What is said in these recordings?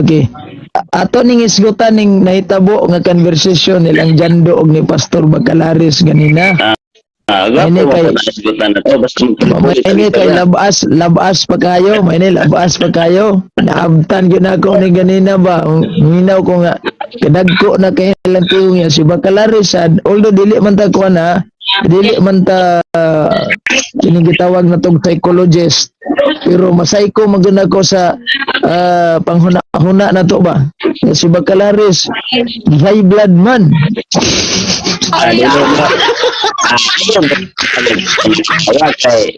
Okay. Ato ning isgutan ning nahitabo nga conversation nilang Jando og ni Pastor Bacalaris ganina. Gapo mo na isgutan na to basta May ini kay labas pa kayo, may ini labas pa kayo. Naabtan gyud ako ni ganina ba. Minaw ko nga kadagko na kay lang tiyo niya si Bacalaris although dili man ta kuan ha. Dili man ta kining gitawag na tong psychologist. Pero masayko maguna ko sa panghuna na to ba. Si Bacalaris high blood man.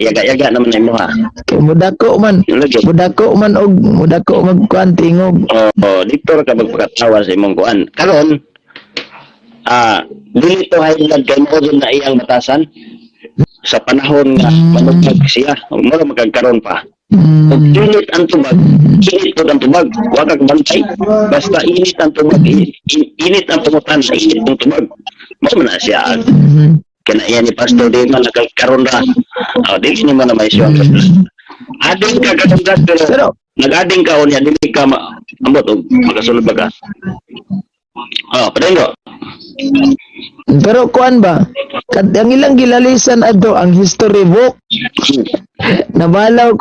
Yaga-yaga naman na mo ha. Mudako man og mudako magkuan tingog. Dito ka magpakatawa sa imong kuan. Karon dili to high blood kay mo na iyang batasan sa panahon nga manugtag siya. Mo magkakaroon pa. Kung init ang tubag, init po ang tubag, huwag kang bantay. Basta init ang tubag, init ang pumutan sa init ng tubag. Mas na siya. Kaya ni Pastor di man nagkaroon ra. Dili ni mo na may siya. Ading ka katunggat pero nag-ading ka o niya, dili ka ambot o makasunod ba ka? Padendo. Pero kuan ba? Ang ilang gilalisan ato ang history book. Nabalaw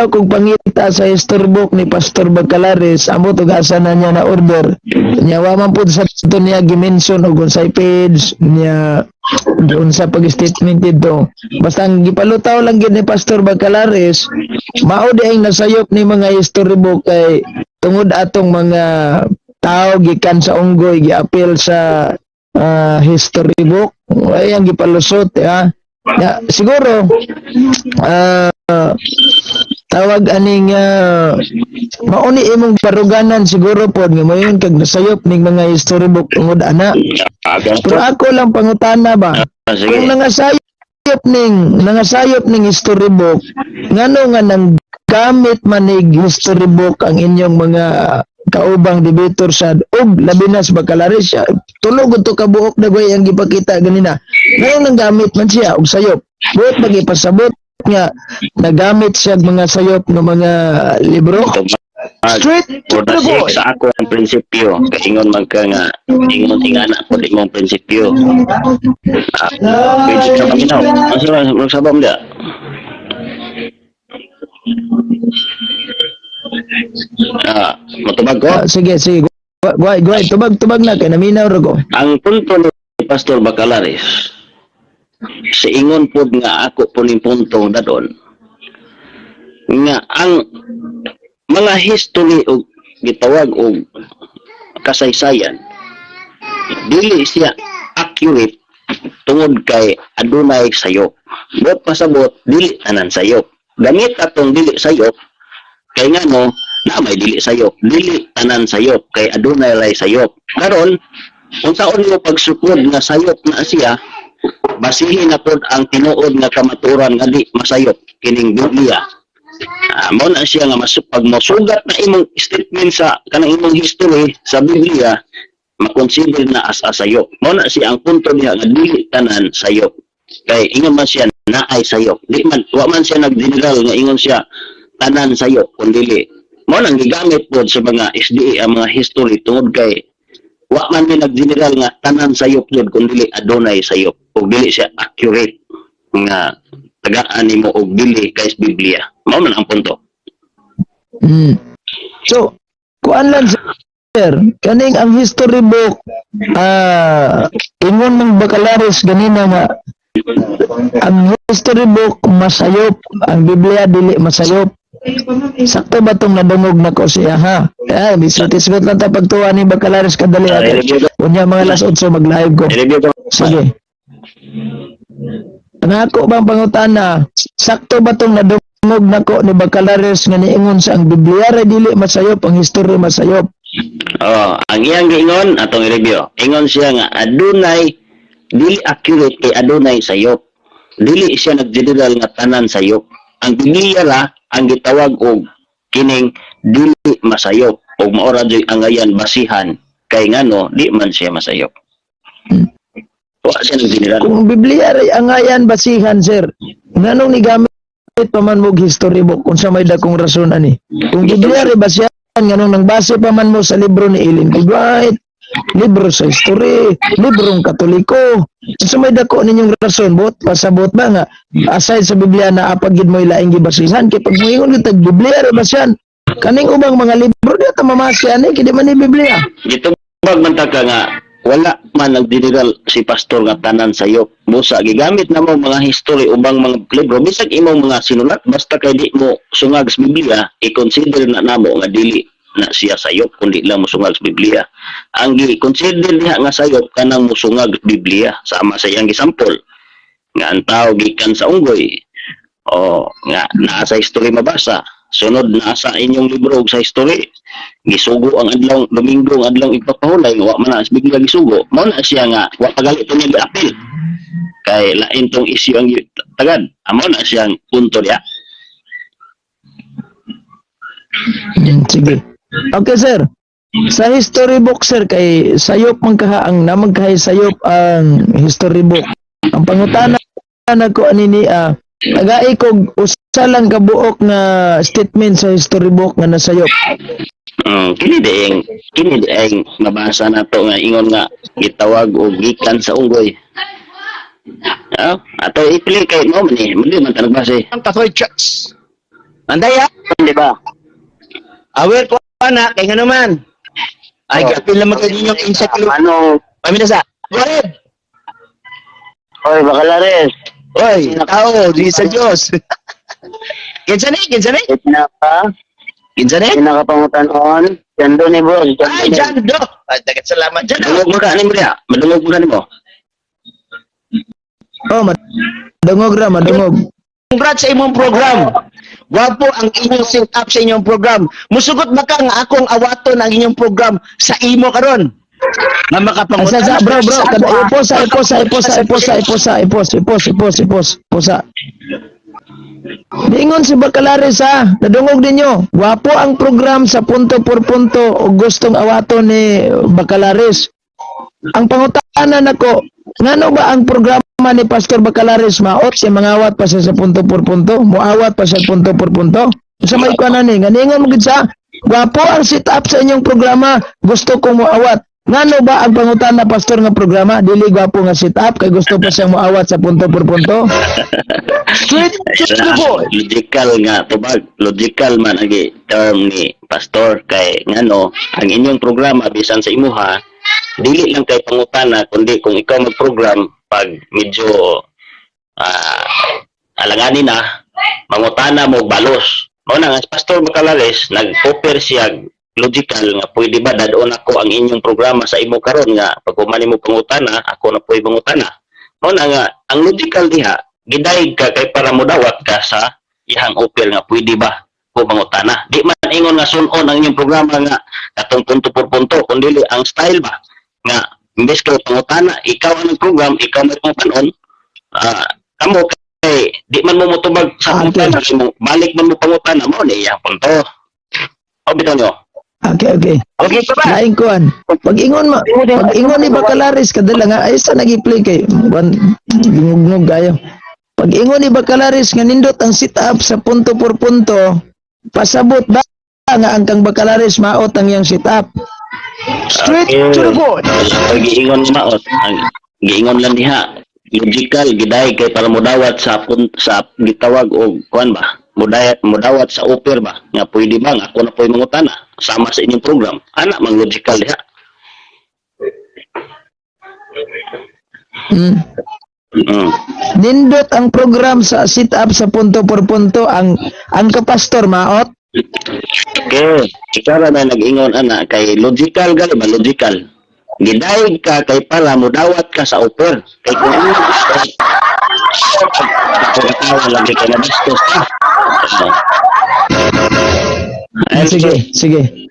kog pangita sa history book ni Pastor Bacalaris amo tugasa na niya na order. Nya wa man pud sa to niya gimension og unsay page niya doon sa pag-statement dito. Basta ang gipalutaw lang gid ni Pastor Bacalaris mao di ang nasayop ni mga history book kay tungod atong mga tao gikan sa unggoy giapil sa history book ay ang gipalusot ha. Ya, siguro tawag aning mauni imong baruganan siguro pod nga mayon kag nasayop ning mga history book tungod ana. Pero ako lang pangutana ba kung nangasayop ning history book ngano nga nang gamit manig history book ang inyong mga kaubang debater sa og labi na sa Bacalaris siya tulog to kabuok na goy ang gipakita ganina ngayon nang gamit man siya og sayop buot magipasabot nga nagamit siya mga sayop ng mga libro straight to the boy sa ako ang prinsipyo kaingon man ka nga ingon tingana ko di mong prinsipyo pwede ka paminaw magsabam dia matubag ko? Sige. Guay, tubag na kay naminaw ra ko. Ang punto ni Pastor Bacalaris, sa ingon pod nga ako po ning punto dadon nga ang mga history og gitawag og kasaysayan dili siya accurate tungod kay adunay sayop. Bot pasabot dili tanan sayop. Gamit atong dili sayop kay ngano na may dili sayop, dili tanan sayop kay adunay lay sayop. Karon unsaon mo pagsukod nga sayop na siya, basihin na pod ang tinuod nga kamaturan nga di masayop kining Biblia. Mao na siya nga pag mosugat na imong statement sa kanang imong history sa Biblia, makonsider na as sayop. Mao na siya ang punto niya nga dili tanan sayop. Kay ingon man siya naay sayop. Di man wa man siya naggeneral nga ingon siya tanan sayop kun dili. Mao nang gigamit pod sa mga SDA ang mga history tungod kay wa man ni naggeneral nga tanan sayop jud kun dili adunay sayop ug dili siya accurate nga tagaan nimo og dili kay Biblia. Mao man ang punto. So, kuan lang sir, kaning ang history book ingon ng Bacalaris ganina nga ang history book masayop, ang Biblia dili masayop. Sakto ba itong nadungog na ko siya ha? Bisot-isot lang ta pagtuwa ni Bacalaris kadali ato. Unya mga alas 8 mag-live ko. Sige. Nako bang pangutana, sakto ba itong nadungog na ko ni Bacalaris nga niingon sa ang Biblia ray dili masayop, ang history masayop? Ang iyang giingon atong i-review. Ingon siya nga adunay dili accurate kay adunay sayop. Dili siya nag-general nga tanan sayop. Ang Biblia ra ang gitawag og kining dili masayop og maora joy angayan basihan kay ngano di man siya masayop. Wa siya nag-general. Kung Biblia ray angayan basihan sir, nganong ni gamit pa man mog history book kung sa may dakong rason ani? Kung Biblia ray basihan nga nung base pa man mo sa libro ni Ellen G. White, libro sa history, librong katoliko. So may dako ninyong rason, bot, pasabot ba nga, aside sa Biblia na apagid mo ilaing gibasihan, kay pag moingon kita, Biblia, rebasyan, kaning ubang mga libro, di ata mamasyan kaya di man ni Biblia. Dito magmanta ka nga, wala man nagdirigal si pastor nga tanan sayop. Busa, gigamit na mo mga history ubang mga libro, bisag imong mga sinulat, basta kay di mo sungag sa Biblia, i-consider na namo nga dili na siya sayop, kundi lang mo sungag sa Biblia. Ang gi-consider niya nga sayop, kanang mo sungag sa Biblia, sama sa iyang gisampol. Nga ang tao gikan sa unggoy, o nga naa sa history mabasa, sunod na sa inyong libro sa history, gisugo ang adlaw Domingo ang adlaw ipapahulay wa man na bigla gisugo mao na siya nga wa pagalit niya giapil kay lain tong issue ang tagad amo na siya ang punto diya. Sige. Okay, sir. Sa history book, sir, kay sayop man kaha ang namagkahay sayop ang history book. Ang pangutana na ko anini nagai kog usa lang ka buok nga statement sa history book nga nasayop. Kini dieng mabasa na to nga ingon nga gitawag og gikan sa unggoy. Ato i-play kay mo man ni man ta nagbase. Ang Takoy Chucks. Andaya, Di ba? aware ko na kay nga naman. Ay, kapil naman kayo yung encyclopedia. Ano? Paminasa. Go ahead. Oy, Bacalares. Oy, tao, di sa Diyos. Kinsa ni? Kinsa ni? Pinakapangutan-on. Jando ni bro. Ay, Jando. Ay, dagat salamat, Jando. Madungog mo ka ni mo diya. Madungog mo ka ni mo. Oh, madungog ra, madungog. Congrats sa imong program. Wapo ang inyong set up sa inyong program. Musugot ba ka nga akong awaton ang inyong program sa imo karon? Na makapangutan. Bro, kada iposa. Dingon si Bacalares ha, nadungog ninyo. Wapo ang program sa punto por punto o gustong awaton ni Bacalares. Ang pangutana nako, ngano ba ang programa ni Pastor Bacalares maot siya mangawat pa siya sa punto por punto? Muawat pa siya punto por punto? Sa may kuanan ni, nganingon mo gid sa, wapo ang set up sa inyong programa, gusto kong muawat. Ngano ba ang pangutana pastor nga programa? Dili gwapo nga set up kay gusto pa siyang muawat sa punto por punto? Straight to the point. Logical nga tubag, logical man ang term ni pastor kay ngano ang inyong programa bisan sa imuha dili lang kay pangutana kundi kung ikaw mag-program pag medyo alanganin na mangutana mo balos. Mao na nga Pastor Bacalares nag-offer siya logical nga pwede ba dadon ako ang inyong programa sa imo karon nga pag humani mo pangutana ako na pwede pangutana. Mao na nga ang logical diha gidayeg ka kay para modawat ka sa ihang offer nga pwede ba ko pangutana. Di man ingon nga sunon ang inyong programa nga katong punto por punto kundi ang style ba nga imbes ka pangutana ikaw ang program ikaw may pangon kamo kay di man mo motubag sa pangutana balik man mo pangutana mo ni iyang punto. O bitaw nyo. Okay. Okay ka ba? Lain kuan. Pag-ingon ni Bacalares kadala nga ay sa nag-play kay gungog gayo. Pag-ingon ni Bacalares nga nindot ang sit up sa punto por punto, pasabot ba nga ang kang Bacalares maot ang yang sit up? Straight to the point. Pag-iingon maot ang giingon lang diha logical giday kay para modawat sa gitawag og kuan ba? Modawat sa offer ba nga pwede ba nga ako na po'y mangutana sama sa inyong program ana mang logical diha. Nindot ang program sa sit up sa punto por punto ang kapastor maot. Okay, ikara na nag-ingon ana kay logical gali ba logical giday ka kay para modawat ka sa offer kay kung ano pagkatawa lagi ka na bastos ka. Sige.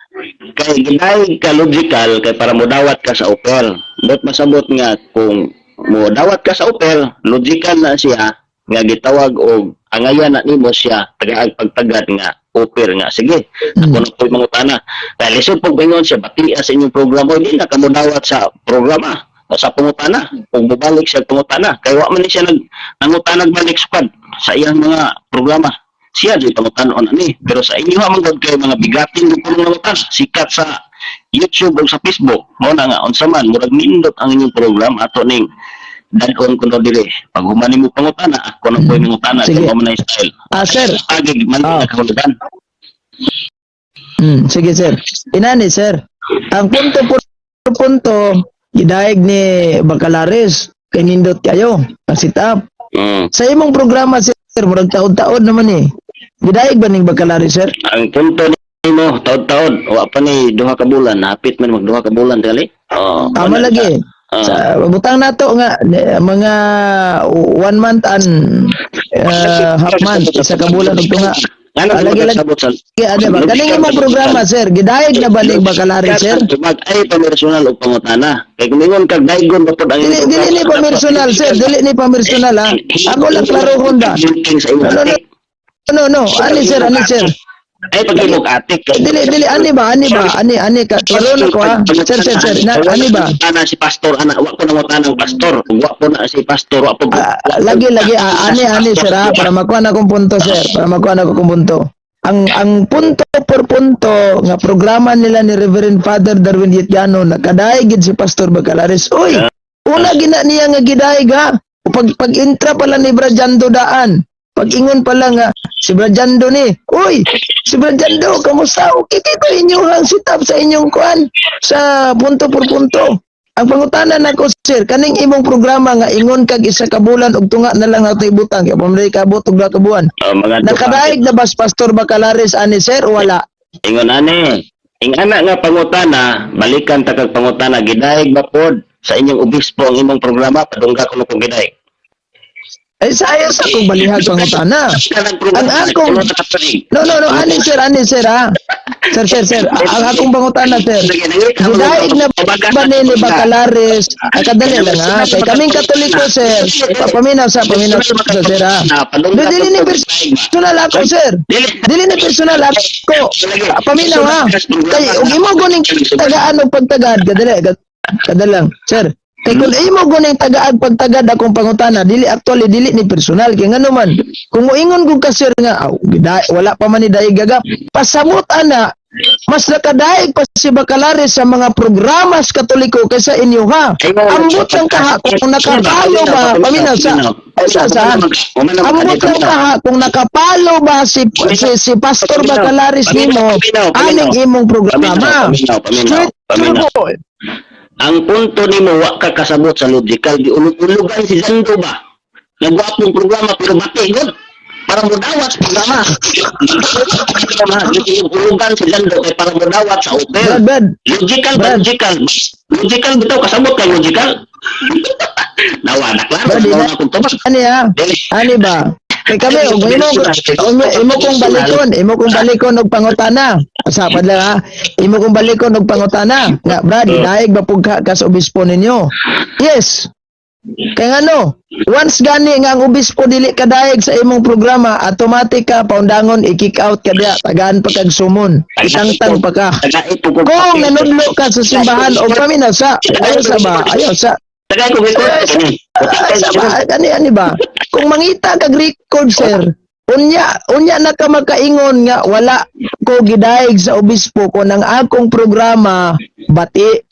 Kay giday ka logical kay para modawat ka sa offer. But masabot nga kung modawat ka sa offer, logical na siya nga gitawag og angayan na nimo siya tagaag pagtagad nga offer nga sige. Ako na po'y mangutana. Kaya lisod pag bingon siya batia sa inyong programa hindi na ka modawat sa programa o sa pangutana. Kung mabalik siya pangutana kay wa man ni siya nangutanag balik squad sa iyang mga programa. siya di pangutanon ani. Pero sa inyo ha man kay mga bigatin ng pangutanon sikat sa YouTube o sa Facebook, mo na nga unsa man murag nindot ang inyong program ato ning dagon kuno diri. Pag humani mo pangutana, ako na ko'y mangutana Sige. sa mga style. Sir. Agig man Ah. na kahulugan. Sige sir. Inani sir. Ang punto por punto gidaig ni Bacalares kay nindot kayo ang sit up. Sa imong programa sir, murag taon-taon naman eh. Gidaig ba ning Bacalares sir? Ang punto nimo taod-taod wa pa ni duha ka bulan, napit man mag duha ka bulan dali. Oh, Tama wala lagi. na. Ah. Sa butang nato nga mga 1 month and half month isa ka bulan ug tunga. Ano Lagi-lagi. sabot sa Ano ba? Kaning imong programa sir, gidaig na ba ning Bacalares sir? Mag ay pamersonal o pangutana. Kay kumingon kag daygon ba pod ang Dili ni pamersonal sir, dili ni pamersonal ha. Ako lang klarohon ba? No. Ani sir. Ay pagimog atik. Dili ani ka klaron ko ha. Sir. Ani ba? Ana si pastor ana wa ko nangutanang pastor. Wa po na si pastor wa po. Lagi ani sir ha, para makuha na akong punto sir, para makuha na akong punto. Ang punto por punto nga programa nila ni Reverend Father Darwin Yetiano nakadaig gid si Pastor Bacalares. Uy, una gina niya nga gidaig ha. Pag intra pala ni Brajando daan. Pag ingon pala nga si Brajando ni. Uy, si Brajando kamusta? Okay ba inyong sit-up sa inyong kuan sa punto por punto? Ang pangutanan nako sir, kaning imong programa nga ingon kag isa ka bulan ug tunga na lang ato ibutang kay pamilya ka abot og duha ka buwan. Nakadaig na ba si Pastor Bacalares ani sir o wala? Ingon ani. Ing ana nga pangutana, balikan ta kag pangutana gidaig ba pod sa inyong obispo ang imong programa padungga kuno kung gidaig. Ay saya sa akong balihag pangutana. Ang akong No, ani sir ha. Sir. Ang akong pangutana sir. Gidaig na ba ni Bacalares? Ay kadali lang ha. Kay kaming Katoliko sir. Paminaw sa sir ha. Dili ni personal ako sir. Dili ni personal ako. Paminaw ha. Kay ug imo guning tagaan og pagtagad kadali lang sir. Kay kung imo guning tagaag pagtagad akong pangutana, dili ni personal kay ngano man. Kung moingon gud ka sir nga wala pa man ni daig gagap, pasabot ana mas nakadaig pa si Bacalares sa mga programa sa Katoliko kaysa inyo ha. Ambot lang kaha kung nakapalo ba paminaw sa ambot lang kaha kung nakapalo ba si Pastor Bacalares nimo aning imong programa. Straight to the point. Ang punto nimo wa ka kasabot sa logical di ulug-ulugan si Lando ba. Nagwapong programa pero bati gud. Para mo dawat sa programa. Ulugan si Lando kay para mo dawat sa hotel. Brad. Logical. Logical bitaw kasabot kay logical. Nawanak lang. Ani ba? Kay kami imo kong balikon og pangutana. Asapad lang ha. Imo kong balikon og pangutana. Nga Brad, daig ba pug ka sa obispo ninyo? Yes. Kay ngano, once gani nga ang obispo dili kadaig sa imong programa, automatic ka paundangon i-kick out ka diya, tagaan pa kag sumon, itangtang pa ka. Kung nanudlo ka sa simbahan o paminaw sa ayaw sa Tagay ko ani ba? Kung mangita kag record sir, unya na ka makaingon nga wala ko gidaig sa obispo ko nang akong programa bati.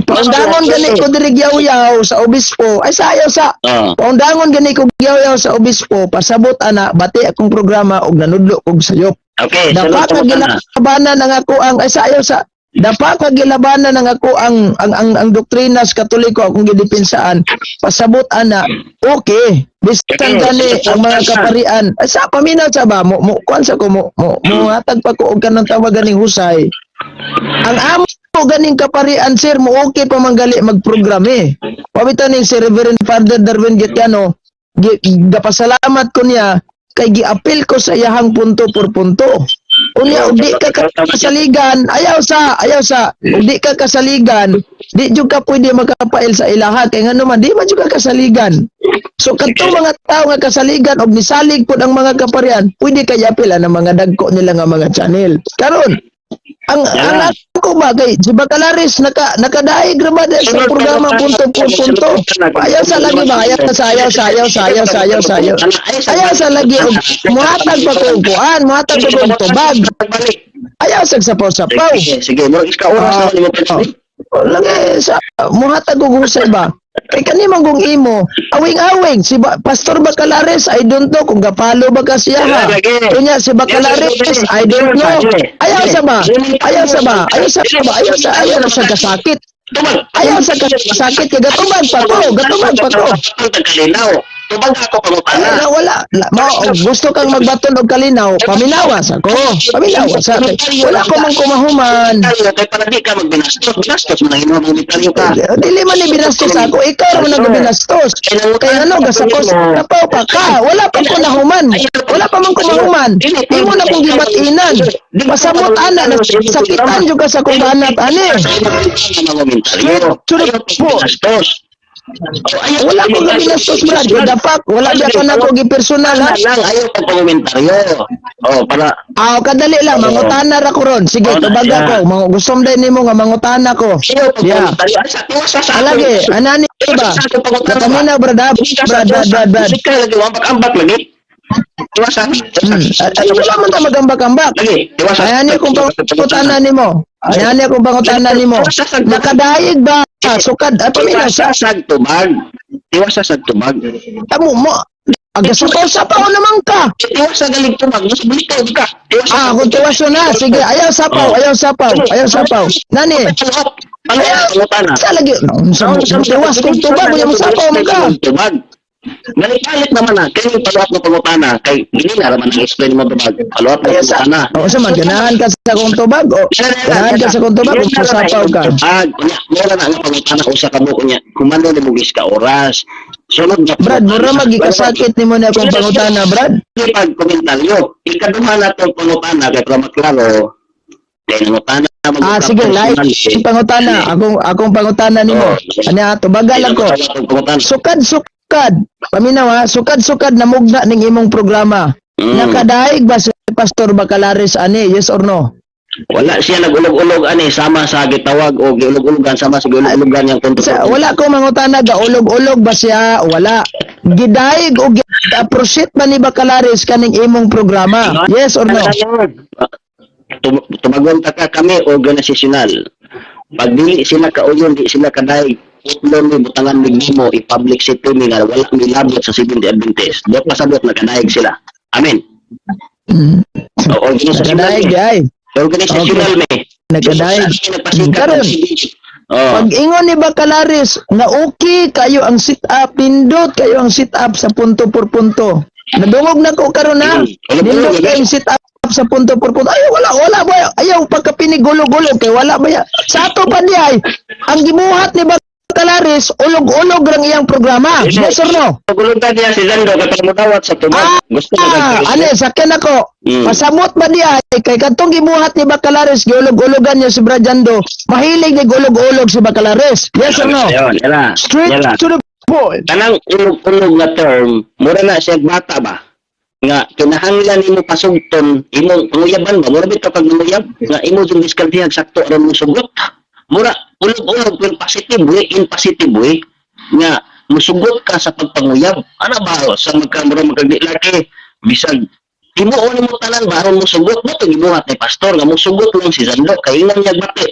Paundangon gani ko diri yaw sa obispo. Ay sayo sa. Paundangon gani ko yaw sa obispo, pasabot ana bati akong programa og nanudlo og sayop. Okay, dapat ka gilabanan ang ako ang ay sayo sa. Dapat ka gilabanan ng ako ang doktrina sa Katoliko akong gidipensaan. Pasabot ana, okay. Bisan gani ang mga kaparian. Ay sa paminaw sa ba mo kuan sa ko mo hatag pa ko og kanang tawagan ning husay. Ang amo ganing kaparian sir mo okay pa manggali magprogram eh. Pabito ning si Reverend Father Darwin Yetiano, gapasalamat ko niya kay giapil ko sa iyahang punto por punto. Unya di ka kasaligan, ayaw sa di ka kasaligan, di jud ka pwede makapail sa ilaha kay ngano man di man jud ka kasaligan. So kadto mga tao nga kasaligan og misalig pud ang mga kaparian, pwede kay apil ang mga dagko nila nga mga channel. Karon ang ako ba kay si Bacalaris nakadaig ra ba sa programa punto. Ayaw sa lagi ba? Ayaw sa lagi og muhatag pa ko kuan, muhatag pa ko tubag. Ayaw sa sapaw-sapaw. Sige, mo iska oras na mo pwede. Lagi sa muhatag og husay ba? Kay kani manggong imo, awing-awing si Pastor Bacalaris, I don't know kung gapalo ba ka siya ha. Kunya si Bacalaris, I don't know. Ayaw sa kasakit. Ayaw sa kasakit kay gatubag pa ko. Kalinaw. Tubag ako pangutana. Wala. Gusto kang magbaton og kalinaw, paminawas ako. Wala ko man kumahuman. Kay para di ka magbinastos. Binastos mo na hinuha militaryo ka. Dili man ni binastos ako, ikaw man ang binastos. Kaya gasakos, tapaw pa ka. Wala pa ko nahuman. Wala pa man kumahuman. Imo na kong gibatinan. Pasamot ana, sakitan jud ka sa kong anak ani. Wala ko nga binastos, Brad. Dapat, wala siya ka na ko gipersonal, ha? Ayaw pag komentaryo. Para... kadali lang. Mangutana ra ko ron. Sige, tubaga ko. Gusto mo din mo nga mangutana ko. Yeah. Alagi, anani ba? Kami na, Brad. Sige, lagi, wambak-ambak lagi. Iwasan. Wala man ta magambak-ambak. Ayani akong pangutana nimo. Nakadayig ba? Sukad ato mina Sasag tubag. Iwasasag tubag. Tamo mo. Agasapaw-sapaw naman ka. Iwasa galing tubag. Mas bulikaw ka. Kung tiwaso na. Sige, ayaw sapaw. Nani? Sa lagi. Tiwas kung tubag. Ayaw mo sapaw mo ka. Tubag. Galit naman na. Kaya yung paluat na pangutana. Kay hindi na naman ang-explain mo tubag. Paluat na pangutana. Sa man, ganahan ka sa kong tubag. Ganahan ka sa kong tubag. Kung sapaw ka. Mura na ang pangutana kung sa kabuko niya. Kumando ni Bugis ka oras. Sunod na Brad, mura magikasakit ni mo na akong pangutana, Brad. Pag komentaryo, ikaduha na itong pangutana kay para maklaro. Kaya nangutana. Sige, like pangutana. Akong pangutana ni mo. Tubagal ako. Sukad. Paminaw ha, sukad na mugna ning imong programa. Nakadaig ba si Pastor Bacalaris ani? Yes or no? Wala siya nag-ulog-ulog ani sama sa gitawag o giulog-ulogan sama sa giulog-ulogan yang kontrol. Wala ko mangutana gaulog-ulog ba siya? Wala. Gidaig o gi-appreciate ba ni Bacalaris kaning imong programa? Yes or no? Tumagon ta ka kami organisasyonal. Pag dili sila kauyon, di sila kadaig. Utlon ni butangan ni mo i-public sector ni nga wala ni labot sa Seventh-day Adventist. Dot pasabot na kadaig sila. Amen. Organisasyonal. Organisasyonal me. Nagkadaig. Karon. Pag ingon ni Bacalaris nga okay kayo ang sit up, pindot kayo ang sit up sa punto por punto. Nadungog na ko karon ha. Pindot kayo ang sit up sa punto por punto. Ay wala ba? Ayaw pagkapinig-gulo-gulo kay wala ba ya? Sa ato pa di ay ang gibuhat ni Bacalaris, ulog-ulog lang iyang programa. Yes or no? Pagulutan niya si Zando kapag mutawat sa tubag. Gusto mo sakyan ako. Pasamot ba diya kay katong gibuhat ni Bacalaris, giulog-ulogan niya si Brajando. Mahilig ni gulog-ulog si Bacalaris. Yes or no? Straight to the point. Kanang ulog-ulog na term, mura na siya bata ba? Nga kinahanglan nimo pasugton, imong panguyaban ba? Mura bitaw kag manguyab nga imo jung diskardihag sakto aron mo sugot. Mura ulog-ulog pero positive way nga musugot ka sa pagpanguyab. Ana ba sa magkamura magkagdilaki bisag timuon mo tanan baron mo sugot mo to gibuhat ni pastor nga musugot lang si Zando kay ingon niya bati.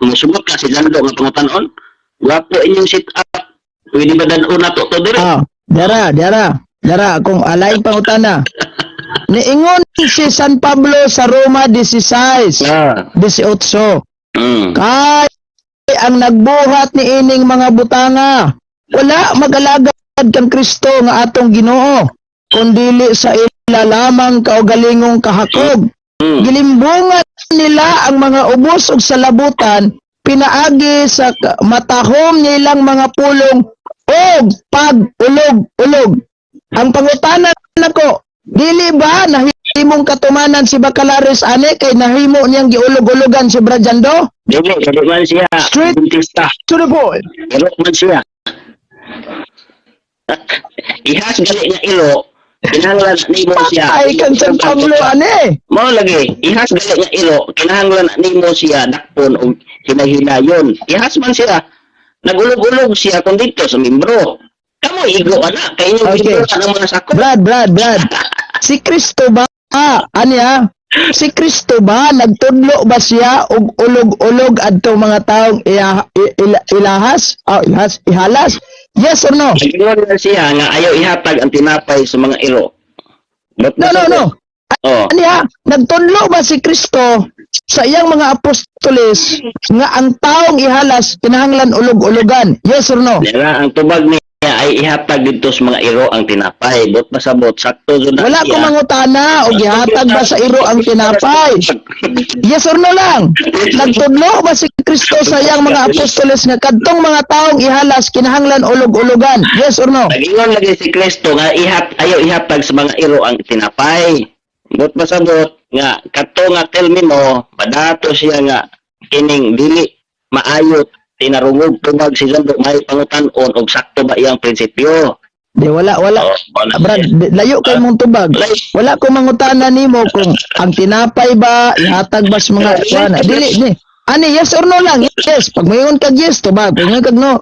Musugot ka si Zando nga pangutan-on. Wapo inyong sit up. Pwede ba dan una to dire? Dara akong alaing pangutana. Niingon si San Pablo sa Roma 16. 18. Kay ang nagbuhat ni ining mga butanga, wala magalagad kang Kristo nga atong Ginoo, kundili sa ila lamang kaugalingong kahakog. Gilimbungan nila ang mga ubos ug salabutan, pinaagi sa matahom nilang mga pulong og pag-ulog-ulog. Ang pangutana nako, dili ba nahimong katumanan si Bacalaris ani kay nahimo niyang giulog-ulogan si Brajando? Dili man siya. Straight to the point. Dili man siya. Ihas gali nga ilo kinahanglan nimo siya. Ay, kang San Pablo, ane. Mao lagi, ihas gali nga ilo, kinahanglan nimo siya dakpon og hinay-hinayon. Ihas man siya. Nagulog-ulog siya kung dito sa membro. Kamo igo ana kay inyo Okay. membro ang mga sakop. Brad. Si Kristo ba? Anya? Si Kristo ba nagtudlo ba siya og ulog-ulog adto mga taong ilahas? Ihalas? Yes or no? Ingon na siya nga ayaw ihatag ang tinapay sa mga ilo. But No. Oh. Anya? Nagtudlo ba si Kristo sa iyang mga apostoles nga ang taong ihalas kinahanglan ulog-ulogan? Yes or no? Nila ang tubag niya ay ihatag dito sa mga iro ang tinapay. Bot pasabot sakto jud na Wala siya. ko mangutana og gihatag ba sa iro ang tinapay? Yes or no lang? Nagtudlo ba si Kristo sa iyang mga apostoles nga kadtong mga taong ihalas kinahanglan ulog-ulogan? Yes or no? Nagingon lagi si Kristo nga ayaw ihatag sa mga iro ang tinapay. Bot pasabot nga kadto nga telmi mo, padato siya nga kining dili maayot tinarungog tubag si Lando may pangutan-on og sakto ba iyang prinsipyo. Di wala. Brad, layo kay mong tubag. Wala ko mangutana nimo kung ang tinapay ba ihatag ba sa mga kuana. Dili ni. Ani yes or no lang? Yes. Pag mayon kag yes tubag, pag mayon kag no.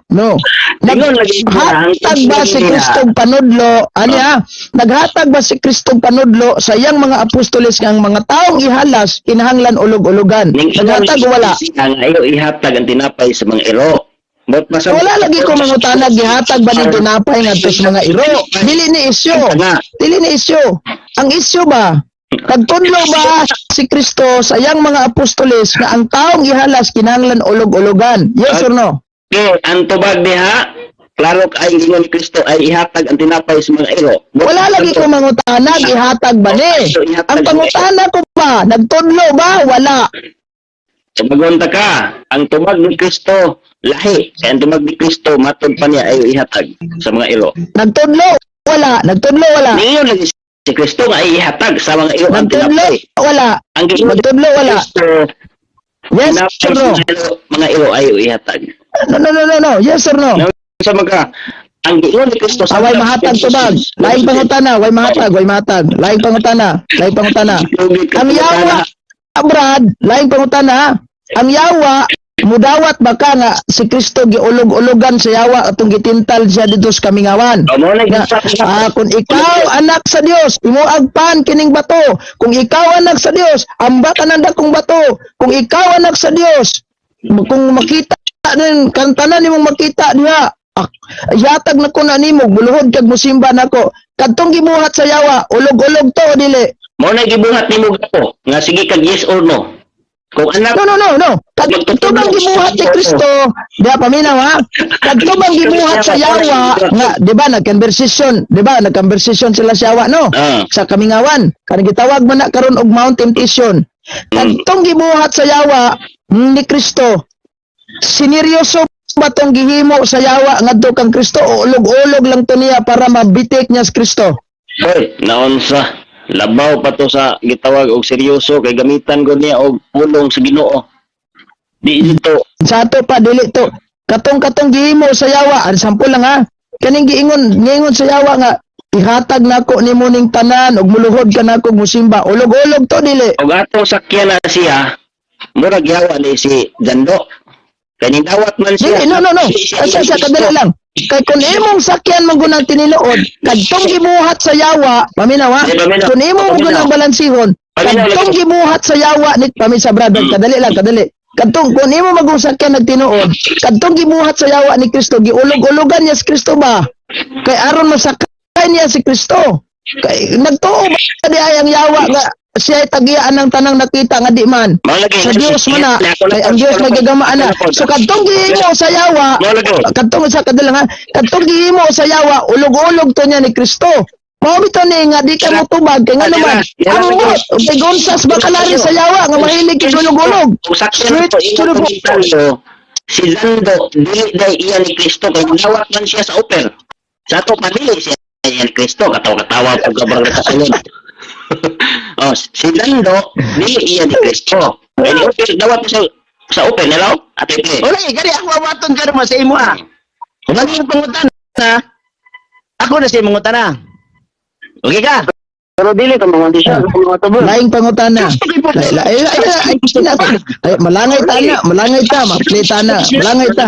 Ingon lagi siya, Naghatag ba si Kristong panudlo? Ani naghatag ba si Kristong panudlo sa iyang mga apostoles nga ang mga taong ihalas kinahanglan ulog-ulogan? ning Naghatag o wala? siya nga ayaw ihatag ang tinapay sa mga iro. Bot pasabot Wala lagi ko mangutana gihatag ba ni tinapay ngadto sa mga iro? Dili ni isyu. Dili ni isyu. Ang isyu ba? Kagtudlo ba si Kristo sa iyang mga apostoles nga ang taong ihalas kinahanglan ulog-ulogan? Yes or no? Okay, ang tubag diha, klaro ay ingon ni Kristo ay ihatag ang tinapay sa mga iro. Wala lagi ko mangutana gihatag ba ni? Ang pangutana ko ba nagtudlo ba? Wala. Sabagonta ka, ang tubag ni Kristo lahi. Kaya ang tubag ni Kristo matod pa niya ay ihatag sa mga iro. Nagtudlo? Wala. Nagtudlo? Wala. Ningon lagi si Kristo nga ay ihatag sa mga iro ang Nagtudlo? tinapay. Wala. Ang gingon ni Nagtudlo? Wala. Kristo, Yes tinapay or sa no? mga iro ay ihatag. No. Yes or no? Sa mga ang gingon ni Kristo sa Away mahatag tubag. Laing pangutana, way mahatag. Laing pangutana. Ang yawa, Brad, laing pangutana. Ang yawa, mudawat baka nga si Kristo giulog-ulogan sa yawa atong gitintal siya dito sa kamingawan. Kung ikaw anak sa Dios, imuagpan kining bato. Kung ikaw anak sa Dios, ambak ka ng dakong bato. Kung ikaw anak sa Dios, kung makita din kantanan nimong makita diha, yatag na ko na nimo, buluhod kag musimba nako. Kadtong gibuhat sa yawa, ulog-ulog to o dili. Mo na gibuhat nimo gapo nga sige kag yes or no. Kung anak No. Kadto bang gibuhat si Kristo, diha paminaw ha? Kadto bang gibuhat sa yawa nga, di ba nag-conversation sila sa yawa no? Sa kamingawan, kanang gitawag man na karon og Mount Temptation. Kadtong gibuhat sa yawa ni Kristo, sineryoso ba tong gihimo sa yawa ngadto kang Kristo o ulog-ulog lang to niya para mabitik niya sa Kristo? Hoy, naunsa labaw pa to sa gitawag og seryoso kay gamitan ko niya og pulong sa Ginoo. Di dito. Sa ato pa dili to. Katong gihimo sa yawa, ang sample lang ha. Kaning giingon sa yawa nga ihatag nako nimo ning tanan og muluhod ka nako musimba. Ulog-ulog to dili. Og atong sakyan na siya, murag yawa ni si Jando. Kaning dawat man siya. Dili, no. Asa kadali lang. Kay kun imong sakyan man gunang tiniluod, kadtong gibuhat sa yawa, paminaw ha. Kun imong gunang balansihon, kadtong gibuhat sa yawa ni pamisa brad, kadali. Kadtong kun imo magusakyan nagtinuod, kadtong gibuhat sa yawa ni Kristo, giulog-ulogan niya si Kristo ba? Kay aron masakay niya si Kristo. Kay nagtuo ba di ay ang yawa nga siya tagian ng tanang nakita nga di man. Sa Dios man na, kay ang Dios magigamaan na. So kadtong gihimo sa yawa, kadtong sa kadalang ha, kadtong gihimo sa yawa, ulog-ulog to niya ni Kristo. Mao bitaw ni nga di ka mo tubag kay ngano man. Ang mo, tigonsas bakalari sa yawa nga mahilig kay ulog-ulog. Straight to the point. Si Lando, dili day iya ni Kristo kay dawat man siya sa oper. Sa ato panili siya ni Kristo, katawa-katawa pag kabarang kasunod. Si Lando, dili iya ni Kristo. Kaya ni oper, dawat mo sa oper, nalaw? Ate Ple. Wala, gani ako awaton ka naman sa imo ha. Kung lagi yung pangutan na, ako na sa imong utana. Okay ka? Pero dili ka mga audition, mga tabo. Laing pangutana. Malangay ta na, malangay ta, mapli ta na, malangay ta.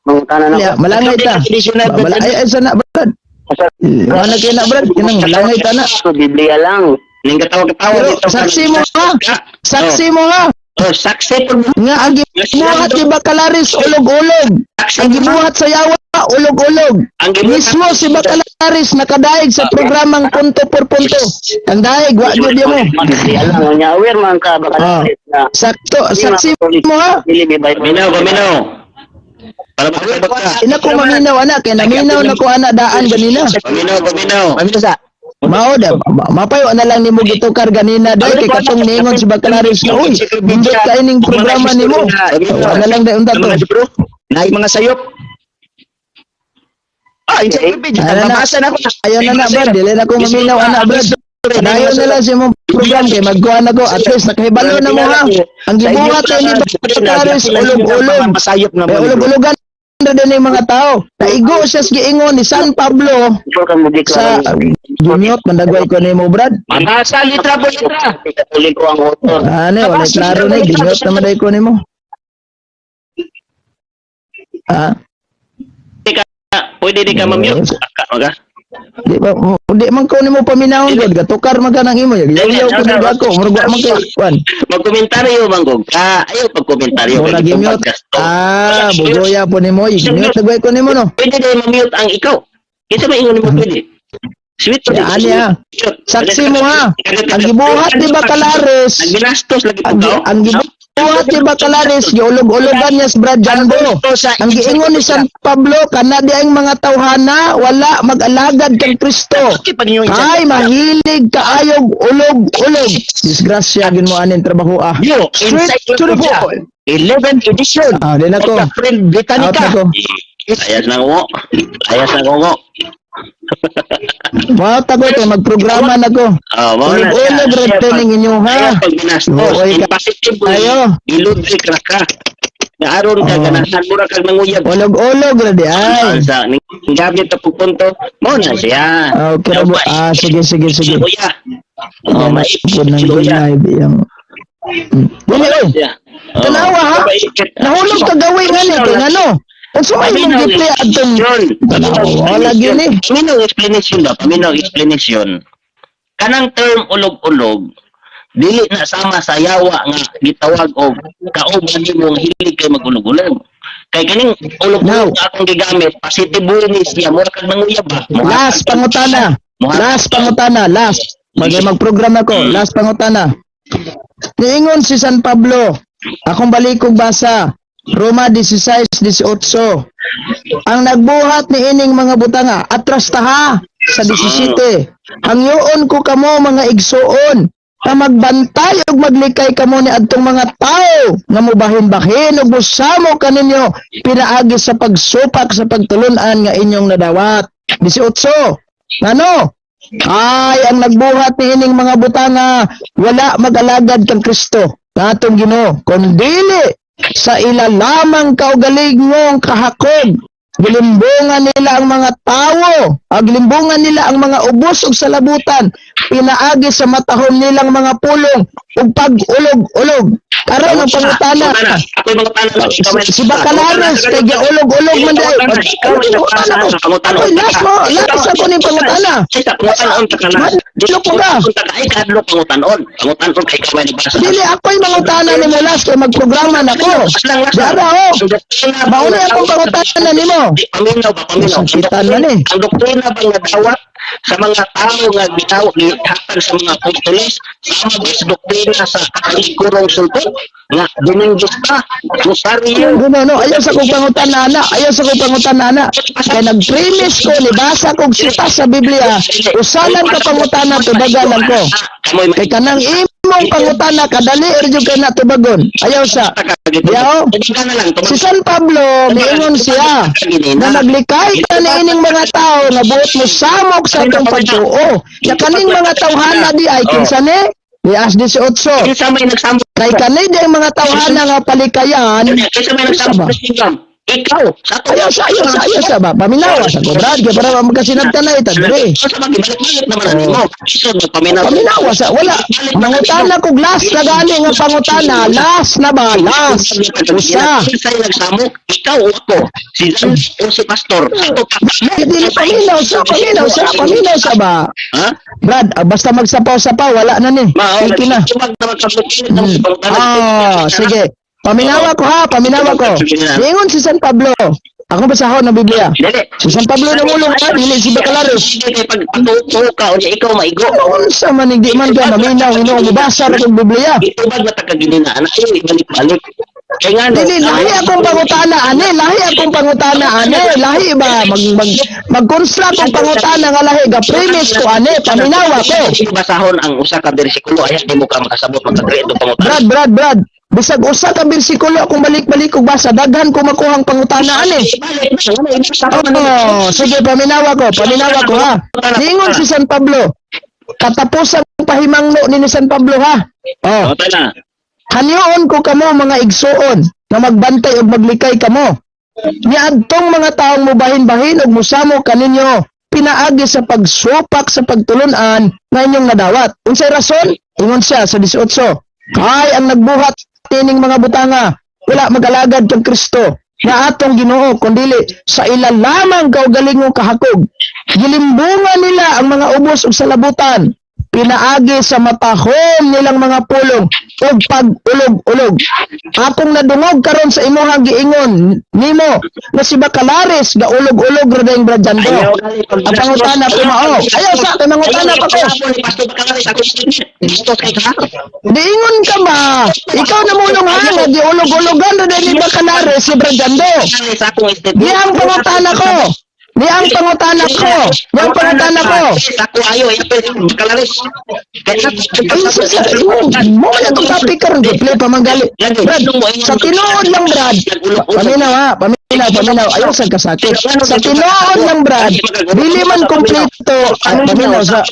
Mga tanan Ya, ako. malangay ta. Ay sana brad. Mana kay na brad, kinang malangay ta na. So, Biblia lang. Ning katawa-katawa Pero dito. saksi mo ha. Saksi mo ha. Oh, saksi po. Nga ang gibuhat ni Bacalaris ulog-ulog. Ang gibuhat sa yawa ulog-ulog. Ang gibuhat- Mismo si Bacalaris nakadaig sa programang punto por punto. Ang daig wa gyud mo. Biblia lang. Nya aware man ka baka na. Sakto, saksi mo ha. Dili may Bible. Paminaw. Para makasabot ka. Ina ko maminaw anak kay naminaw na ko ana daan ganina. Paminaw. Mamito sa. Mao da mapayo na lang nimo gitukar ganina day kay katong niingon si Bacalaris na uy bindot ka ining programa nimo. Wala lang day unta to. Naay mga sayop. Encyclopedia. Ano na? Nabasa na ko. Ayaw na brad, dili na ko maminaw anak brad. Dayon na lang sa imong program kay magkuha na ko at least nakahibalo na mo ha. Ang gibuhat ni Bacalaris ulog-ulog. Masayop na May ulog-ulogan na din yung mga tao. Naigo siya sa giingon ni San Pablo sa Dunyot, mandagway ko nimo brad. Mabasa litra po litra. Ikatuloy ko ang author. Ano, wala klaro na, Dunyot naman day ko nimo. Ha? Pwede di ka mamute. Aga. Di ba, di man ko nimo paminahon gud, gatukar man ka nang imo, yaw ko nimo ako, murag wa man kay kwan. Magkomentaryo manggog. Ayaw pagkomentaryo. Mo lagi mute. Bugoya po nimo, mute nagway ko nimo no. Pwede din mamute ang ikaw. Kinsa may ingon mo pwede? Sweet Ya, ali ha. Saksi mo ha. Ang gibuhat ni Bacalaris, Ang ginastos lagi po ka. ang gibuhat ni Bacalaris, giulog-ulogan niya sa Brad Janbo. Ang giingon ni San Pablo, kana di ang mga tawhana, wala mag-alagad kang Kristo. Ay, mahilig kaayog ulog-ulog. Disgrasya, gin mo anin trabaho ah. Yo, Straight to the Encyclopedia. point. 11th edition. Ah, di na ko. Of the Friend Out Britannica. na ko. Ayas na ngo. Ayas na ngo. Wow, tago kay magprograma na ko. Mao na. Ulog-ulog red training inyo Ayaw ha. pag ginastos. Okay ka. Positive Ayo. iludrik ra ka. Naaron ka Oh. ganahan mura kag nanguyab. Ulog-ulog red ay. Sa ning gabi ta pupunto. Mao na siya. Okay, sige. Kuya. Oh, May po nang live yang. Dili oy. Tanawa ha. Nahulog ka gawin nga ni kay ngano. Unsa may mong giplay atong wala gyud ni. Paminaw explanation ba? Paminaw explanation. Kanang term ulog-ulog, dili na sama sa yawa nga gitawag og kauban nimo nga hilig kay magulog-ulog. Kay kaning ulog-ulog nga akong gigamit, positibo ni siya mura kag nanguyab ba? Last pangutana. Last. Magprogram ako. Last pangutana. Niingon si San Pablo, akong balikog basa, Roma 16:18. Ang nagbuhat ni ining mga butanga, atras taha sa 17. Hangyoon ko kamo mga igsuon, na magbantay ug maglikay kamo ni adtong mga tao nga mobahin-bahin ug mosamo kaninyo pinaagi sa pagsupak sa pagtulun-an nga inyong nadawat. 18. Ngano? Ay ang nagbuhat ni ining mga butanga wala mag-alagad kang Kristo nga atong Ginoo kundi sa ilalamang kaugalingong kahakog. Gilimbungan nila ang mga tao, aglimbungan nila ang mga ubos ug salabutan, pinaagi sa matahom nilang mga pulong ug pag-ulog-ulog. Karon ang pangutana. Ako yung mga tanong. Si Bacalaris kay giulog-ulog man day. Last ako ni pangutana. Dilo ko ka. Dili ako yung pangutana ni mo last kay magprograma na ko. Dara oh. Mauna akong pangutana nimo. Paminaw ba? Sampitan man eh. Ang doktrina ba nga dawat sa mga tao nga bitawag hatag sa mga apostoles sama ba sa doktrina sa kalikurong sultan nga Dominguez pa Rosario No. Ayaw sa kong pangutana. Kaya nag-premise ko, nibasa kong sita sa Biblia. Usalan ka pangutana, tubagalan ko. Kay kanang imong pangutana, kadali erjo kay na tubagon. Ayaw sa. Ayaw. Si San Pablo, niingon siya, na naglikay ka na ining mga tao, na buot mo samok sa itong pagtuo. Na kaning mga tawhana di ay kinsa ni? Lias 18. Kinsa may nagsambot Kay kanay di ang mga tawhana nga palikayan. Kinsa may nagsambot Ikaw, sa to. Ayaw sa ba? Paminawa sa ko, Brad. Kaya para magkasinabtan na ito, dire. Sa balik naman ang mo. Iso magpaminaw. Paminawa sa, wala. Mangutana ko, last na gani nga pangutana. Last na ba? Last. Usa. Sa'yo nagsamok, ikaw o ako. Si Jan o si Pastor. Dili paminaw sa ba? Ha? Brad, basta magsapaw-sapaw, wala na ni. Sige na. Sige. Paminawa ko ha, paminawa ko. Ingon si San Pablo. Ako basahon ng Biblia. Dili. Si San Pablo na mulong ha, dili si Bacalaros. Pag patuto ka, o ikaw maigo. Unsa man hindi man ka maminaw, inoong mabasa ra kong Biblia. Ito ba matakaginina? Anak, ayaw ibalik-balik. Kaya nga, Dili, lahi akong pangutana, lahi ba? Mag-construct ang pangutana nga lahi, ga-premise ko, paminawa ko. Basahon ang usa ka bersikulo, ayaw di mo ka makasabot magkagre itong pangutana. Brad, bisag usa ka bersikulo akong balik-balik kog basa, daghan ko makuhang pangutana, sige, paminawa ko ha. Ningon si San Pablo, katapos ang pahimangno ni San Pablo ha. Oh. Okay na. Hanyoon ko kamo mga igsuon na magbantay o maglikay kamo. Niadtong mga taong mubahin-bahin o musamo kaninyo pinaagi sa pagsupak sa pagtulunan nga inyong nadawat. Unsay rason? Ingon siya sa 18. Ay ang nagbuhat tining mga butanga wala magalagad kang Kristo nga atong Ginoo kundili sa ila lamang kaugalingong kahakog. Gilimbungan nila ang mga ubos ug salabutan. Pinaagi sa matahom nilang mga pulong o pag-ulog-ulog. Akong nadungog karon sa imuhang giingon nimo na si Bacalares ga ulog-ulog ra dayong Bradyando. Ang pangutana ko mao. Ayaw sa akin mangutana pa ko. Diingon ka ba? Ikaw na mulong ha nga giulog-ulogan ra dayong ni Bacalares si Bradyando. Di ang pangutana ko. Yang pangutana ko. Ako ayo, Bacalares. Mo na itong topic ka rin. Play pa manggali. Brad, sa tinuod lang, Brad. Paminaw. Ayaw sa kasakit. Sa tinuod lang, Brad. Dili man kompleto. Paminaw sa...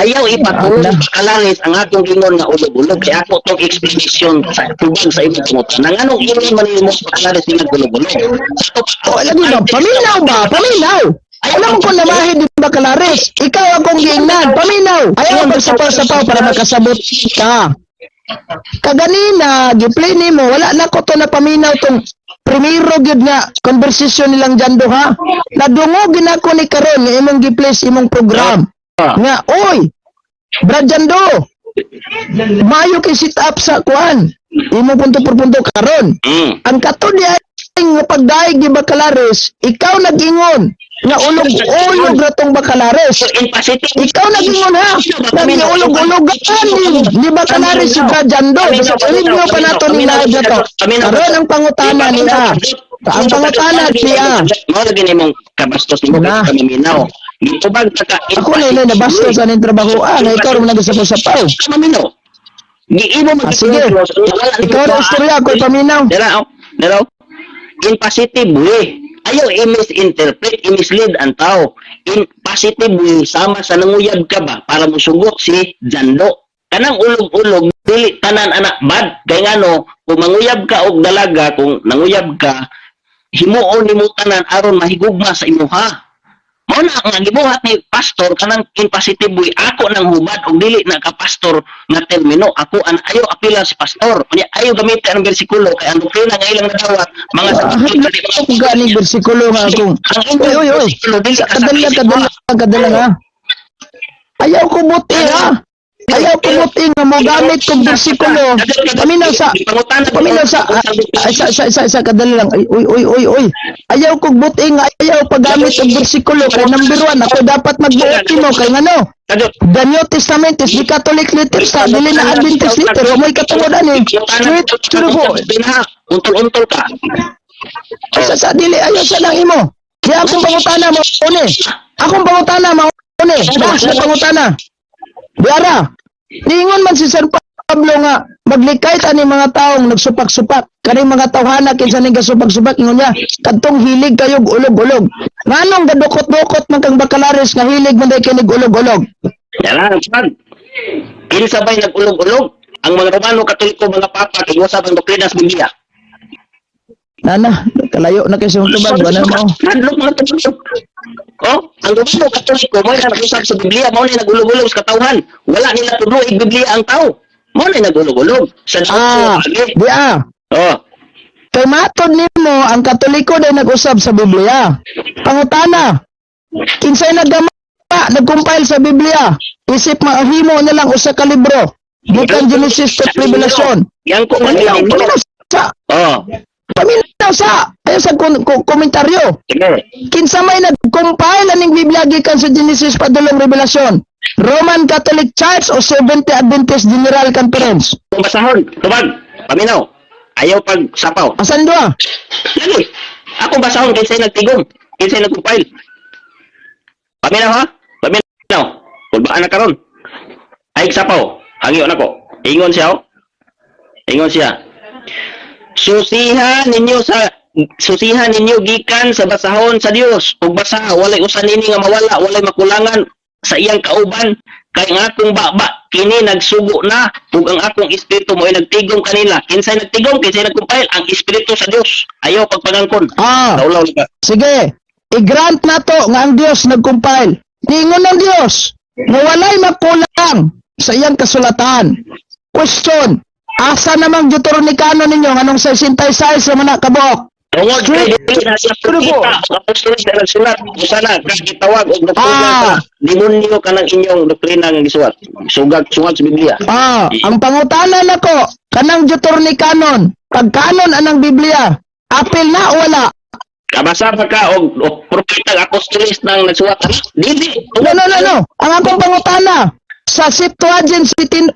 Ayaw ipatulog Bacalares ang atong gingon nga ulog-ulog. Kaya ako itong explanation sa tubang sa ibang mutan. Nang anong gingon man yung Bacalares yung nag-ulog-ulog. Alam mo ba? Paminaw ba? Alam mo kung namahin di Bacalares. Ikaw akong giingnan. Paminaw. Ayaw magsapaw-sapaw para makasabot ka. Kaganina, giplay ni mo, wala na ko to na paminaw tong primero gyud nga conversation nilang Jando ha. Nadungogin ako ni karon nga imong giplay sa imong program. Nga, oy, Brad Jando, mayo kay sit up sa kuan. Imong punto por punto karon. Ang katod niya nga pagdaig ni Bacalares, ikaw nag-ingon nga ulog-ulog ra tong Bacalares. Ikaw nag-ingon ha, nag-ulog-ulogan ni Bacalares si Brajando. Sa review pa nato ni live na to. Karon ang pangutana niya. Ang pangutana niya. Mao lagi nimong kabastos nimo kami minaw. Gitubag ka. Ako na nabastos sa ning trabaho. Nga ikaw rin nagasapaw-sapaw. Maminaw. Giimo sige. Ikaw na istorya ko paminaw. Dalaw. In positive way. Ayaw i-misinterpret, i-mislead ang tao. In positive way, sama sa nanguyab ka ba para musugot si Jando. Kanang ulog-ulog, dili tanan anak bad. Kaya nga no, kung manguyab ka og dalaga, kung nanguyab ka, himuon ni mo tanan aron mahigugma sa imuha. Mao na nga gibuhat ni pastor kanang in positive way ako nang hubad og dili na ka pastor nga termino ako an ayo apila si pastor unya ayo gamiton ang bersikulo kay ang doktrina nga ilang nadawat mga kung ganing bersikulo nga akong oy kadala nga ayaw ko buti ha. Ayaw kumuting nga mo gamit kong bersikulo. Paminaw sa kadali lang. Uy. Ayaw kong buting, ayaw paggamit ng bersikulo. Kaya number 1, ako dapat magbuoti mo. Kaya nga no, the New Testament is the Catholic letters sa dili na Adventist letter. O may katungodan eh. Straight to the point. Untol-untol ka. Sa dili, ayaw sa lang imo. Kaya akong pangutana mo, une. Akong pangutana mo, une. Last na pangutana. Biara, niingon man si San Pablo nga maglikay ta ni mga taong nagsupak-supak. Kaning mga tawhana kinsa ning gasupak-supak ingon niya, kadtong hilig kayog ulog-ulog. Nganong gadukot-dukot man kang Bacalares nga hilig man day kinig ulog-ulog. Yan pag kinsa bay nag-ulog-ulog ang mga Romano Katoliko mga papa kay usab ang doktrina sa Biblia. Nana, kalayo na kayo sa tubag, wala mo. Handlok mga tubag. Oh, ang gobyerno Katoliko mo na nag-usap sa Biblia, mo na nagulog-ulog sa katawhan. Wala nila tuloy Biblia ang tao. Mo na nagulog-ulog. Sa Di Oh, Kay matod nimo ang Katoliko din nag-usab sa Biblia. Pangutana, kinsay nag-compile sa Biblia? Isip mahimo na lang usa ka libro. Gikan Genesis to Revelation. yang ko man lang. Paminaw sa, Oh, paminaw sa, ayo sa komentaryo. sige. Kinsa may nag-compile aning Biblia gikan sa Genesis padulong Revelation? Roman Catholic Church o Seventh Adventist General Conference? Kung basahon, tubag, paminaw. Ayaw pag sapaw. Asan doa? Lagi. Ako basahon kinsay nagtigom, kinsay nag-compile. Paminaw ha? Paminaw. Kulbaan na karon. Ay sapaw. Hangyo na ko. Ingon siya oh. Ingon siya. Susihan ninyo gikan sa basahon sa Dios. Ug basa walay usan nini nga mawala, walay makulangan sa iyang kauban kay ang akong baba kini nagsugo na ug ang akong espiritu mo ay nagtigom kanila. Kinsay nagtigom, kinsay nagkumpile ang espiritu sa Dios. Ayaw pagpangangkon. Laulaw ka. Sige. I-grant na to nga ang Dios nag-compile. Ningon ng Dios na walay makulang sa iyang kasulatan. Question. Asa namang Deuteronicano ninyo anong 66 sa mga kabuok? Tungod kay dili na siya pagkita, apostol na nagsulat, usana ka gitawag og doktrina demonyo kanang inyong doktrina nga gisulat. Sugag sa Biblia. Ang pangutana nako kanang Deuteronicano, pagkanon anang Biblia, apil na o wala? Kabasa pa ka og propeta apostolis nang nagsulat. Dili. No. Ang akong pangutana sa Septuagint 70,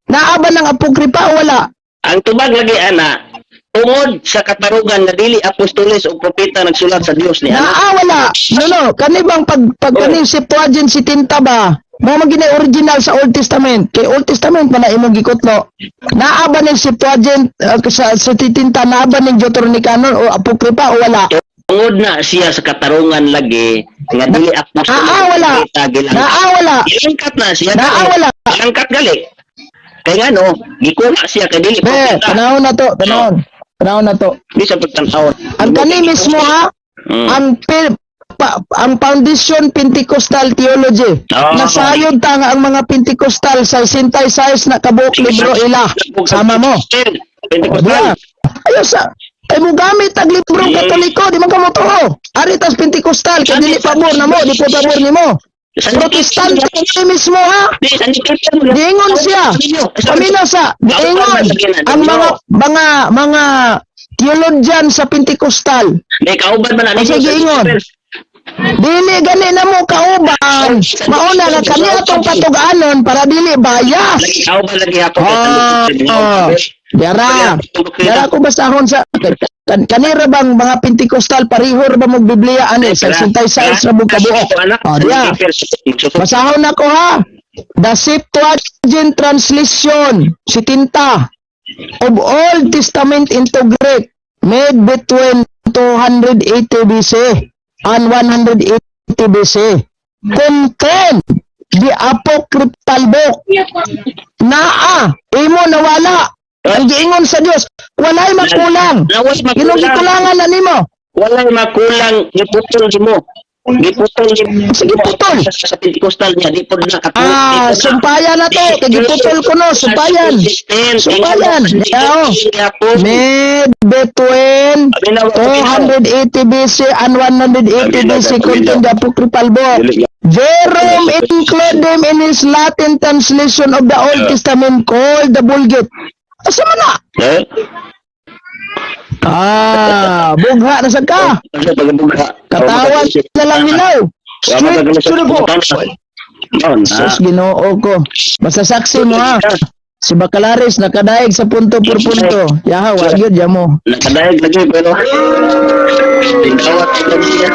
naaba ng apokripa o wala? Ang tubag lagi ana tungod sa katarugan na dili apostolis o propeta nagsulat sa Dios ni ana. Wala. No. Kanibang kaning Septuagint 70 ba? Mo magina original sa Old Testament. Kay Old Testament man na imong gikutlo. Naaba ning Septuagint sa 70 naaba ning Deuteronicano o apokripa o wala? Tungod na siya sa katarungan lagi nga dili apostolis wala. Wala. Ilangkat na siya. Wala. Ilangkat gali. Kaya nga no, gikuha siya kay dili propeta. Panahon na to. Panahon na to. Di sa pagtanaw. Ang kani mismo ha, ang Foundation Pentecostal Theology. Nasayod ta nga ang mga Pentecostal sa 66 na kabuok libro ila. Sama mo. Pentecostal. Ayos sa ay mo gamit ang librong Katoliko, di man ka mo to. Ari tas Pentecostal, kay dili pabor na mo, di po pabor nimo. Protestante mismo ha. Diingon siya. Paminaw sa diingon ang mga theologian sa Pentecostal. May kauban man ani. Sige ingon. Dili gani na mo kauban. Mauna na kani atong patuganon para dili bias. Kauban lagi ako. Dara ko basahon sa kanira bang mga Pentecostal parihor ba mo Biblia ani sa 66 ra mo kabuok. Diya. Basahon nako ha. The Septuagint translation 70 of Old Testament into Greek made between 280 BC and 180 BC contain the apocryphal book. Imo nawala. Ang giingon sa Dios, walay makulang. Gikulangan na nimo. Walay makulang, giputol mo. Sige putol. Sa Pentecostal niya, di po na katulad. Sumpayan na to. Giputol ko no, sumpayan. Made between 280 BC and 180 BC contain the apocryphal book. Jerome included them in his Latin translation of the Old Testament called the Vulgate. Asa man na? Bugha na sa ka. Katawan na lang hilaw. Straight to the point. Sus, Ginoo ko. Basta saksi mo ha. Si Bacalaris nakadaig sa punto por punto. Yaha, wag yun, mo. Nakadaig lagi pero tingawat lagi siya.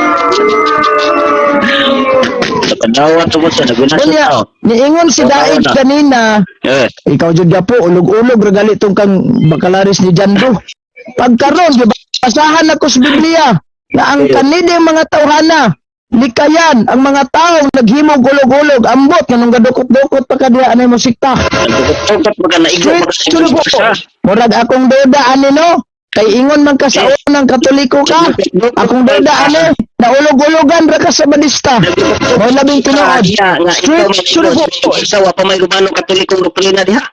Nakadawat mo siya. Niingon si Daig kanina. Ikaw jud po, ulog-ulog regali tong kang Bacalaris ni Jando. Pagkaron, basahan ako sa Biblia na ang kanideng mga tawhana, likayan, ang mga taong naghimog ulog-ulog, ambot, kanong gadukot-dukot pa ka diya, anay mo sikta. Murag akong duda, no? Kay ingon man ka sa unang Katoliko ka. Akong duda ano, naulog-ulogan ra ka sa badista. Mo labing tinuod. Straight to the point. Isawa pa may Romano Katolikong doktrina diha.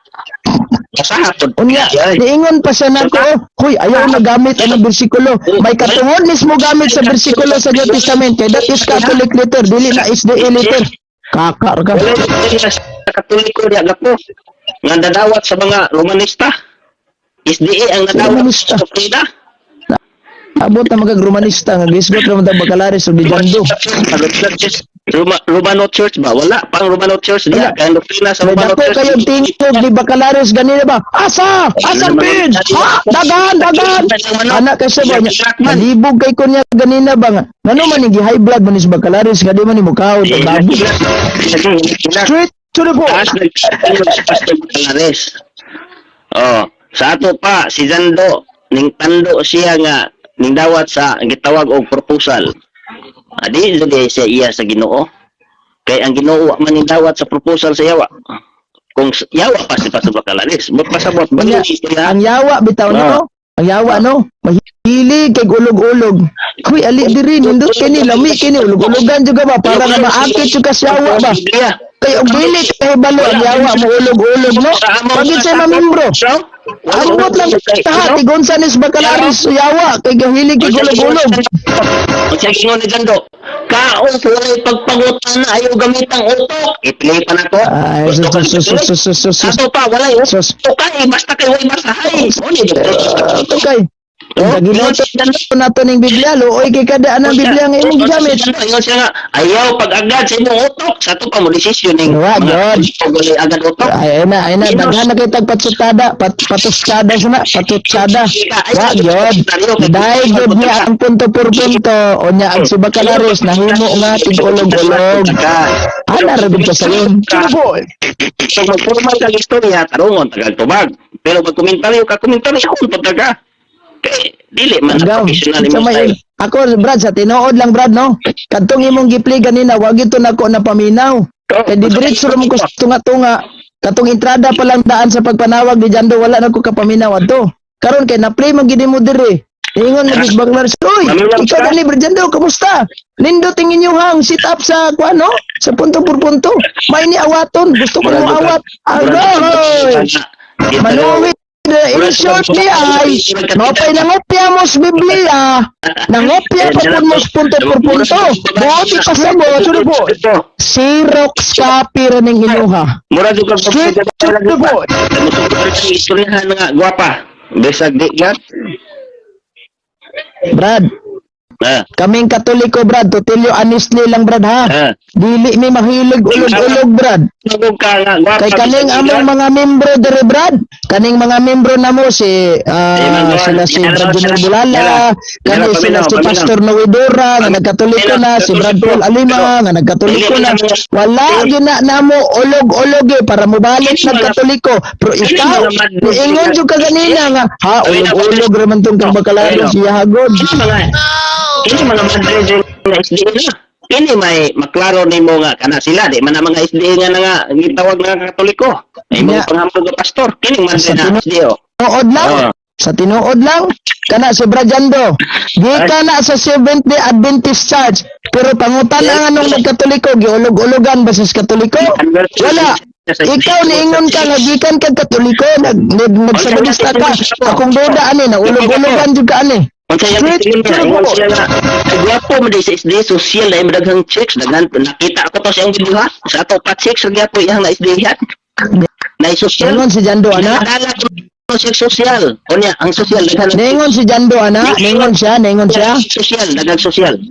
Masahapon. Unya, niingon pa siya nako, huy, ayaw na gamit ang bersikulo. May katungod mismo gamit sa bersikulo sa New Testament. Kaya that is Catholic letter, dili na SDA letter. Kakar ka. Wala sa Katoliko diha gapo. Nga dadawat sa mga Romanista. SDA ang nadawat Romanista. sa doktrina. Abot na magag-Romanista, nga gisgot naman ang bakalaris o di jando. Romano Church ba? Wala pang Romano Church diha. Kaya ang doktrina sa May Romano dako Church. kayong tingkog ni bakalaris ganina ba? Asa! Asang bid! Ha! Dagan! Dagan! Anak kasi ba niya? Malibog kay ko niya ganina ba nga? Ano man yung high blood man is bakalaris, gadi man yung mukhaw, babu. Straight to the Taas point. nagpapalog si Pastor Butalares. Oh, sa ato pa si Jando ning tando siya nga ning dawat sa gitawag og proposal. Adi jud siya iya sa Ginoo. Kay ang Ginoo wa man ning dawat sa proposal sa yawa. Kung yawa pa si Pastor Butalares, magpasabot ba Unya, ang yawa bitaw no? Ang yawa no? Mahilig kay ulog-ulog. Kuy ali diri nindot kini lami kini ulog-ulogan juga ba para nga maakit juga sa yawa ba? Kay og dili kay balo ang yawa mo ulog-ulog no? Pagit sa mamembro. Ambot lang tahat ti Gonzales Bacalaris yawa kay gahilig kay ulog-ulog. Siya gingon ni Jando, kaon sa walay pagpangutan na ayaw gamit ang utok. Itlay pa na to. Ay sus. Ato pa, walay Sus. utok kay basta kay way masahay. O ni Okay. Ang ginoto nato ning Biblia luoy kay kada anang Biblia nga imong gigamit. Ingon siya nga, ayaw pag-agad sa imong utok. Sa ito pa mo desisyon ng Wa, God. pag-uli agad utok. Ay na daghan na kay tagpatsutada, patutsada sana, patutsada. Wa gyud. Dai gyud niya ang punto por punto o niya ang si Bacalaris nahimo nga tig-ulog-ulog. Ana ra gud ka sayon. Boy. So magpormal kang istorya, tarungon, tagal tubag. Pero magkomentaryo ka, komentaryo kung pagkaga. Kaya, dili man Agaw. na professional Sa mo may style. ako Brad sa tinuod lang Brad no. Kadtong imong gipli ganina wag ito nako na paminaw. Kay di diretso ra mo ko tunga-tunga. Katong entrada pa lang daan sa pagpanawag ni Jando wala na ko kapaminaw adto. Karon kay na-play man gid mo diri. Ingon na Big Baglar, "Oy, ikaw dali Jando, kamusta? Lindo tingin niyo hang sit up sa kuano, sa punto por punto. May ni awaton, gusto ko mo awat. Agoy! Manuwi in short ni ay, mapay nangopya mo sa Biblia, nangopya pa po mo sa punto por punto. Buot ipasabot, po. Xerox copy rin ng inuha. Mura juga Straight to the point. istoryahan nga gwapa. Besag di ka. Brad, kaming Katoliko Brad, to tell you honestly lang Brad ha. Dili mi mahilig ulog-ulog Brad. Nagog ka nga gwapa. Kay kaning among mga membro dere Brad, kaning mga membro namo si sila si Brad Junior Bulala, kani sila si Pastor Noedora nga nagkatoliko na, si Brad Paul Alima nga nagkatoliko na. Wala gyud na namo ulog-ulog para mobalik nagkatoliko. Pero ikaw, niingon jud ka ganina nga ha ulog-ulog ra man tong kang Bacalaris siya hagod. Ini mga madre na SDA na. Ini may maklaro nimo nga kana sila di man ang mga SDA nga gitawag nga Katoliko. Ay mga panghambog nga pastor. Kini madre na SDA. Tinuod lang. Sa tinuod lang. Kana si Brajando. Di ka na sa Seventh-day Adventist Church. Pero pangutan ang anong nagkatoliko. Giulog-ulogan ba sa Katoliko? Wala. Ikaw niingon ka nga gikan kag Katoliko. Nagsabadista ka. Akong duda ani na ulog-ulogan jud ka ani. Straight to the point. Gwapo mo di sa SDA social na imadaghang chicks. Nakita ko to sa iyong bibuhat. Sa ato pa chicks. Gwapo iyang na SDA yan. Na social. Ningon si Jando ana. Nadala ko siya social. O niya, ang social. Ningon si Jando ana. Ningon siya. Social. Daghang social.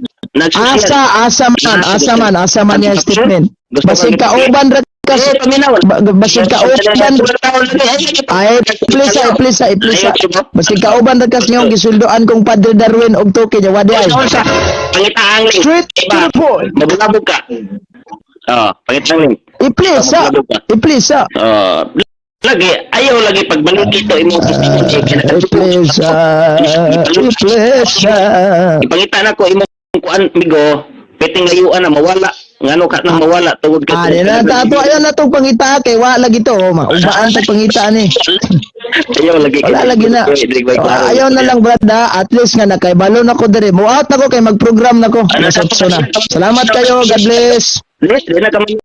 Asa man yung statement. Basig kauban ra kas basig kauban ay please. Basig kauban ra kas yung gisuldoan kong Padre Darwin og toke nya wadi ay. Pangitaang link. Straight to the point. Mabulabog ka. Pangitaang link. I-please. Lagi, ayaw lagi pagbalik ito imong I-please. Ipangita na ko imong kuan migo, peting layuan na mawala. Ngano ka nang mawala tungod ka. Na tato ayon na tong pangita kay wa lagi to maubaan tong pangita ni. Ayaw lagi. Wala lagi na. Ayaw na lang brad ha. At least nga nakaibalo na ko dire. Mo out na ko kay mag-program na ko. Ano sa Salamat kayo. God bless. Please, di na kami